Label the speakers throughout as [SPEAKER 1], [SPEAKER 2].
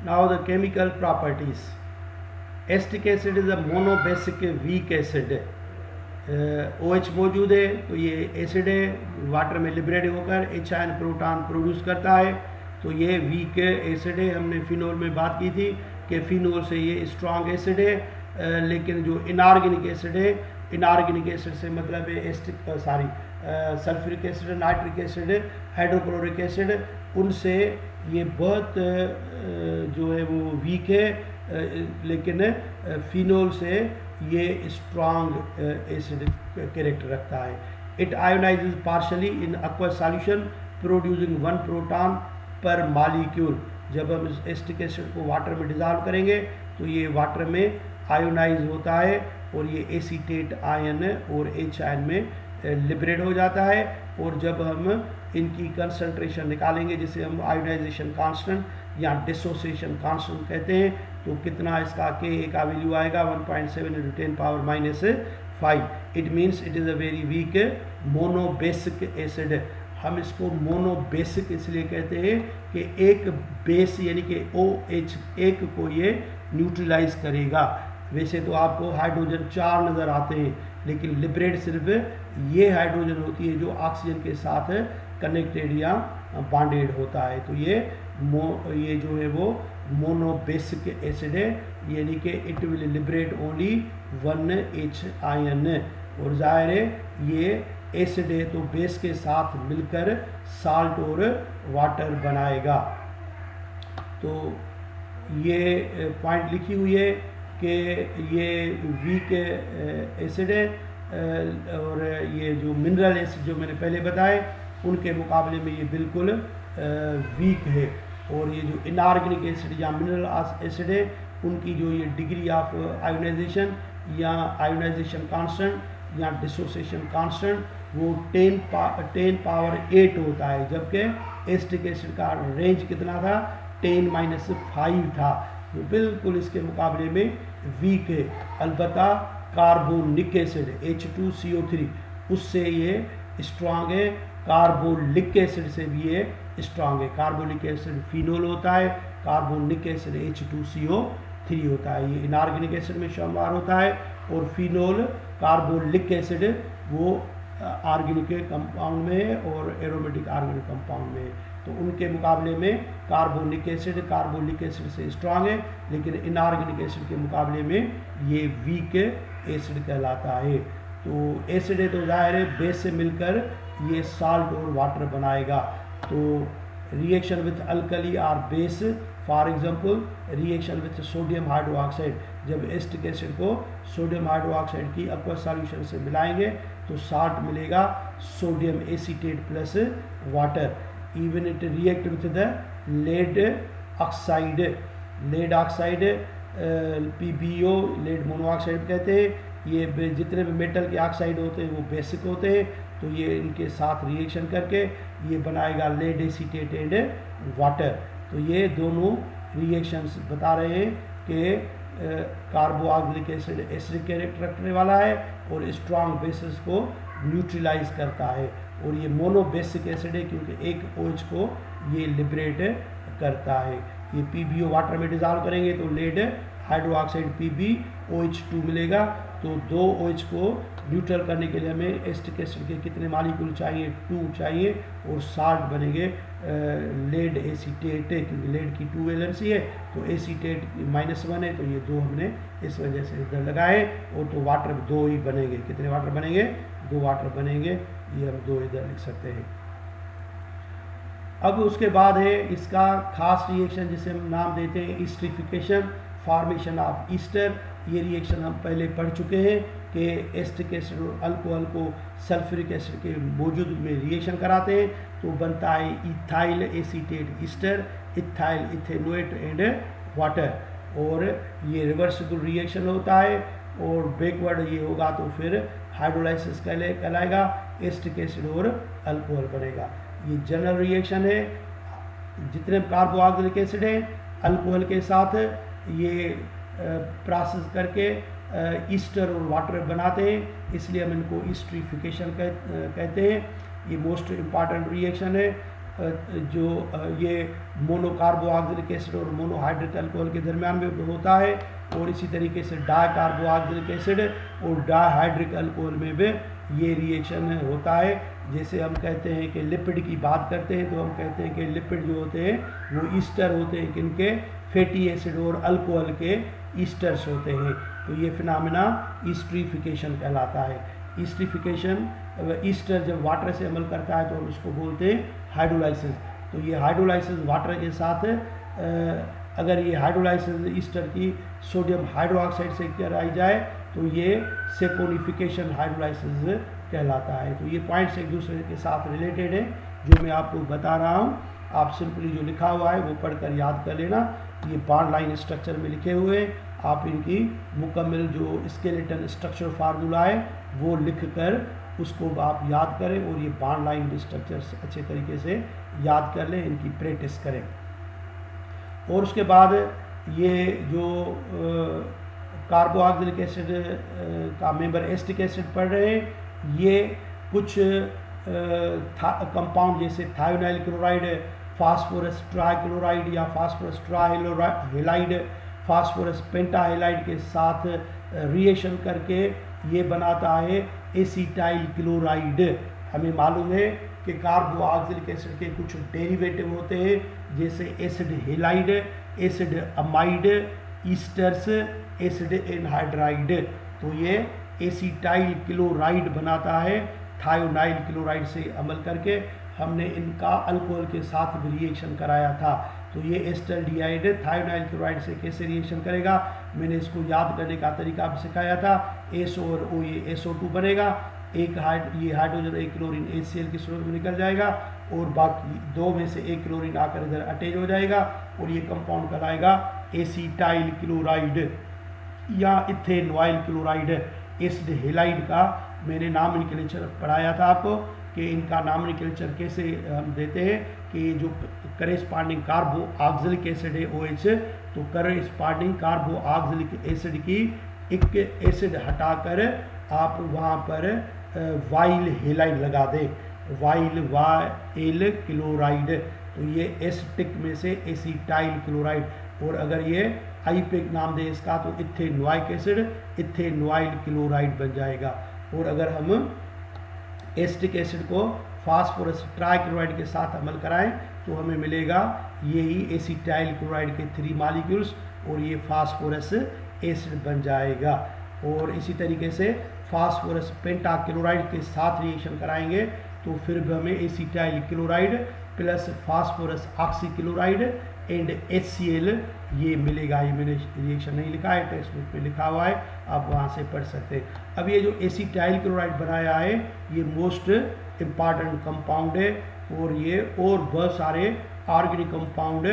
[SPEAKER 1] Now the chemical properties. Acetic acid is a monobasic weak acid. OH मौजूद है तो ये एसिड है, वाटर में लिबरेट होकर H आयन प्रोटॉन प्रोड्यूस करता है, तो ये वीक एसिड है। हमने फिनोल में बात की थी कि फिनोल से ये स्ट्रॉन्ग एसिड है, लेकिन जो इनऑर्गेनिक एसिड है, इनऑर्गेनिक एसिड से मतलब है sulphuric acid, nitric acid, hydrochloric acid, उनसे ये बहुत जो है वो वीक है, लेकिन फिनोल से ये स्ट्रॉन्ग एसिड कैरेक्टर रखता है। It ionises partially in aqueous solution producing 1 proton per molecule. जब हम इस एसिटिक एसिड को वाटर में डिजॉल्व करेंगे तो ये वाटर में आयोनाइज होता है और ये एसीटेट आयन और H आयन में लिबरेट हो जाता है। और जब हम इनकी कंसंट्रेशन निकालेंगे, जिसे हम आयोनाइजेशन कांस्टेंट या डिसोसिएशन कांस्टेंट कहते हैं, तो कितना इसका Ka का वैल्यू आएगा 1.7 × 10⁻⁵। It means it is a very weak monobasic acid. हम इसको मोनोबेसिक इसलिए कहते हैं कि एक बेस यानी कि OH एक को ये न्यूट्रलाइज करेगा। वैसे तो आपको हाइड्रोजन 4 नज़र आते हैं, लेकिन लिबरेट सिर्फ ये हाइड्रोजन होती है जो ऑक्सीजन के साथ कनेक्टेड या बॉन्डेड होता है। तो ये जो है वो मोनोबेसिक एसिड है, यानी कि it will liberate only 1 H ion. और जाहिर है ये एसिड है तो बेस के साथ मिलकर साल्ट और वाटर बनाएगा। तो ये पॉइंट लिखी हुई है कि ये वीक एसिड है, और ये जो मिनरल एसिड जो मैंने पहले बताए उनके मुकाबले में ये बिल्कुल वीक है। और ये जो इनऑर्गेनिक एसिड या मिनरल एसिड है उनकी जो ये डिग्री ऑफ आयोनाइजेशन या आयोनाइजेशन कांस्टेंट या डिसोसिएशन कांस्टेंट वो 10⁻8 होता है, जबकि एसिटिक एसिड का रेंज कितना था 10⁻5 था, जो बिल्कुल इसके मुकाबले में वीक है। अलबत्ता कार्बोनिक एसिड H2CO3 उससे ये स्ट्रॉन्ग है, कार्बोनिक एसिड से भी ये स्ट्रॉन्ग है। कार्बोनिक एसिड फिनोल होता है, कार्बोनिक एसिड H2CO3 होता है, ये इनऑर्गेनिक एसिड में शुमार होता है। और फिनोल कार्बोनिक एसिड वो ऑर्गेनिक कंपाउंड में है और एरोमेटिक ऑर्गेनिक कंपाउंड में है। तो उनके मुकाबले में कार्बोनिक एसिड से स्ट्रॉन्ग है, लेकिन इनऑर्गेनिक एसिड के मुकाबले में ये वीक एसिड कहलाता है। तो एसिड है तो जाहिर है बेस से मिलकर ये साल्ट और वाटर बनाएगा। तो रिएक्शन विथ अल्कली और base, for example reaction with sodium hydroxide, जब एसिटिक एसिड को सोडियम हाइड्रोक्साइड की aqueous सॉल्यूशन से मिलाएंगे तो साल्ट मिलेगा, sodium acetate plus water. Even it react with the lead oxide, PbO lead monoxide कहते हैं। ये जितने भी मेटल के ऑक्साइड होते हैं वो बेसिक होते हैं, तो ये इनके साथ रिएक्शन करके ये बनाएगा लेड एसीटेट एंड वाटर। तो ये दोनों रिएक्शंस बता रहे हैं कि कार्बोक्सिलिक एसिड एसिडिक कैरेक्टर रखने वाला है और स्ट्रॉन्ग बेसिस को न्यूट्रलाइज करता है। और ये मोनोबेसिक एसिड है क्योंकि एक OH को ये लिबरेट करता है। ये PbO वाटर में डिजॉल्व करेंगे तो लेड हाइड्रोक्साइड PbOH2 मिलेगा। तो 2 OH को न्यूट्रल करने के लिए हमें एसिटिक एसिड के कितने मॉलिक्यूल चाहिए, 2 चाहिए, और साल्ट बनेंगे लेड एसीटेट, क्योंकि लेड की 2 वैलेंसी है तो एसीटेट -1 है, तो ये 2 हमने इस वजह से इधर लगाए। और तो वाटर 2 ही बनेंगे। कितने वाटर बनेंगे? 2 वाटर बनेंगे, ये हम 2 इधर लिख सकते हैं। अब उसके बाद है इसका खास रिएक्शन जिसे हम नाम देते हैं ईस्टरिफिकेशन, फॉर्मेशन ऑफ ईस्टर। ये रिएक्शन हम पहले पढ़ चुके हैं कि एसिटिक एसिड और अल्कोहल को सल्फ्यूरिक एसिड के मौजूद में रिएक्शन कराते हैं तो बनता है ethyl acetate Easter, ethyl ethanoate and water. और ये रिवर्सिबल रिएक्शन होता है और बैकवर्ड ये होगा तो फिर हाइड्रोलाइसिस कहलाएगा, एसिटिक एसिड और अल्कोहल बनेगा। ये जनरल रिएक्शन है। जितने कार्बोक्सिलिक एसिड है अल्कोहल के साथ ये प्रोसेस करके ईस्टर और वाटर बनाते हैं, इसलिए हम इनको ईस्टरिफिकेशन कहते हैं। ये मोस्ट इम्पॉर्टेंट रिएक्शन है। जो ये मोनोकार्बोक्सिलिक एसिड और मोनोहाइड्रिक अल्कोहल के दरमियान में होता है, और इसी तरीके से डाइकार्बोक्सिलिक एसिड और डाइहाइड्रिक अल्कोहल में भी ये रिएक्शन होता है। जैसे हम कहते हैं कि लिपिड की बात करते हैं तो हम कहते हैं कि लिपिड जो होते हैं वो ईस्टर होते हैं, किनके, फैटी एसिड और अल्कोहल के ईस्टर्स होते हैं। तो ये फिनोमेना ईस्टरीफिकेशन कहलाता है। ईस्टरीफिकेशन, ईस्टर जब वाटर से अमल करता है तो हम उसको बोलते हैं हाइड्रोलाइसिस। तो ये हाइड्रोलाइसिस वाटर के साथ अगर ये हाइड्रोलाइसिस ईस्टर की सोडियम हाइड्रोक्साइड से कराई जाए तो ये सेपोनिफिकेशन हाइड्रोलाइसिस कहलाता है। तो ये पॉइंट्स एक दूसरे के साथ रिलेटेड है जो मैं आपको बता रहा हूँ। आप सिंपली जो लिखा हुआ है वो पढ़कर याद कर लेना। ये बॉन्ड लाइन स्ट्रक्चर में लिखे हुए हैं, आप इनकी मुकम्मल जो स्केलेटन स्ट्रक्चर फार्मूला है वो लिख कर उसको आप याद करें, और ये बॉन्ड लाइन स्ट्रक्चर अच्छे तरीके से याद कर लें, इनकी प्रैक्टिस करें। और उसके बाद ये जो कार्बोक्सिलिक एसिड का मेंबर एसिटिक एसिड पढ़ रहे हैं, ये कुछ कंपाउंड जैसे थायोनाइल क्लोराइड, फास्फोरस ट्राइक्लोराइड या फास्फोरस ट्राइहेलाइड, फास्फोरस पेंटाहेलाइड के साथ रिएक्शन करके ये बनाता है एसिटाइल क्लोराइड। हमें मालूम है कि कार्बोक्सिलिक एसिड के कुछ डेरिवेटिव होते हैं जैसे acid halide, acid amide, esters, acid anhydride. तो ये एसिटाइल क्लोराइड बनाता है थायोनाइल क्लोराइड से अमल करके। हमने इनका अल्कोहल के साथ भी रिएक्शन कराया था। तो ये एस्टल्डिहाइड थायोनाइल क्लोराइड से कैसे रिएक्शन करेगा, मैंने इसको याद करने का तरीका भी सिखाया था। SO और O, ये SO2 बनेगा, ये हाइड्रोजन एक क्लोरीन HCl की सूरत में निकल जाएगा, और बाकी दो में से एक क्लोरीन आकर इधर अटैच हो जाएगा, और ये कंपाउंड कहलाएगा एसिटाइल क्लोराइड या इथेनॉइल क्लोराइड। एसिड हेलाइड का मैंने नॉमेनक्लेचर पढ़ाया था आपको कि इनका नॉमेनक्लेचर कैसे हम देते हैं कि जो करेस्पॉन्डिंग कार्बोक्सिलिक एसिड है OH, तो करेस्पॉन्डिंग कार्बोक्सिलिक एसिड की एक एसिड हटाकर आप वहाँ पर वाइल हेलाइड लगा दें, वाइल क्लोराइड। तो ये एसिटिक में से एसिटाइल क्लोराइड, और अगर ये आईपेक नाम दे इसका तो इथेनॉइक एसिड, इथेनॉइल क्लोराइड बन जाएगा। और अगर हम एसिटिक एसिड को फास्फोरस ट्राइक्लोराइड के साथ अमल कराएं तो हमें मिलेगा यही एसिटाइल क्लोराइड के 3 मॉलिक्यूल्स, और ये फास्फोरस एसिड बन जाएगा। और इसी तरीके से फास्फोरस पेंटाक्लोराइड के साथ रिएक्शन कराएंगे तो फिर भी हमें acetyl chloride plus phosphorus oxychloride and HCl ये मिलेगा। ये मैंने रिएक्शन नहीं लिखा है, टेक्स्ट बुक में लिखा हुआ है, आप वहाँ से पढ़ सकते हैं। अब ये जो एसिटाइल क्लोराइड बनाया है ये मोस्ट इम्पॉर्टेंट कंपाउंड है, और ये और बहुत सारे ऑर्गेनिक कंपाउंड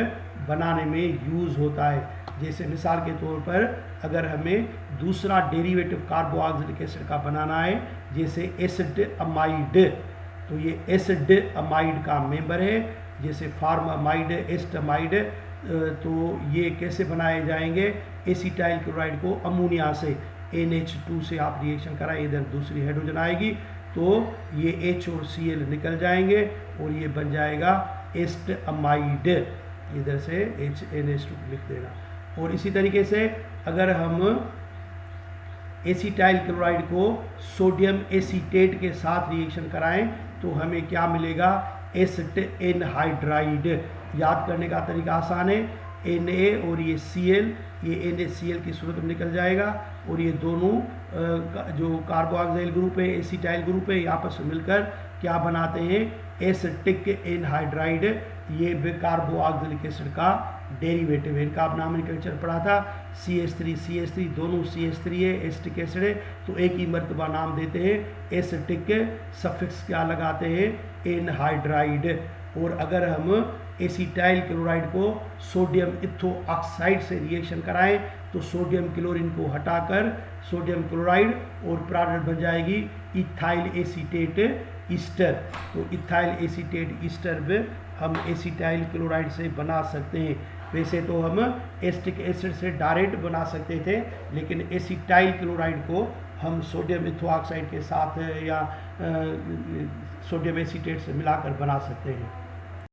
[SPEAKER 1] बनाने में यूज़ होता है। जैसे मिसाल के तौर पर अगर हमें दूसरा डेरिवेटिव कार्बोक्सिलिक एसिड का बनाना है जैसे एसिड अमाइड, तो ये एसिड अमाइड का मेंबर है, जैसे फार्मामाइड, एस्टामाइड। तो ये कैसे बनाए जाएंगे, एसिटाइल क्लोराइड को अमोनिया से NH2 से आप रिएक्शन कराएं, इधर दूसरी हाइड्रोजन आएगी तो ये H और Cl निकल जाएंगे और ये बन जाएगा एस्टामाइड, इधर से NH2 लिख देना। और इसी तरीके से अगर हम एसिटाइल क्लोराइड को सोडियम एसीटेट के साथ रिएक्शन कराएं तो हमें क्या मिलेगा, एसिड एनहाइड्राइड। याद करने का तरीका आसान है, Na और ये Cl, ये NaCl की सूरत में निकल जाएगा, और ये दोनों जो कार्बोक्सिल ग्रुप है, एसिटाइल ग्रुप है, आपस में मिलकर क्या बनाते हैं, एसिटिक एनहाइड्राइड। ये भी कार्बोक्सिलिक एसिड का डेरिवेटिव है। इनका आप नॉमेनक्लेचर पढ़ा था, CH3 दोनों CH3 है, एसिटिक एसिड है, तो एक ही मर्तबा नाम देते हैं एसिटिक, सफिक्स क्या लगाते हैं, एनहाइड्राइड। और अगर हम एसिटाइल क्लोराइड को सोडियम इथो ऑक्साइड से रिएक्शन कराएं तो सोडियम क्लोरीन को हटाकर सोडियम क्लोराइड और प्रोडक्ट बन जाएगी इथाइल एसीटेट ईस्टर। तो इथाइल एसीटेट ईस्टर भी हम एसिटाइल क्लोराइड से बना सकते हैं। वैसे तो हम एसिटिक एसिड से डायरेक्ट बना सकते थे, लेकिन एसिटाइल क्लोराइड को हम सोडियम इथो ऑक्साइड के साथ या सोडियम एसीटेट से मिलाकर बना सकते हैं।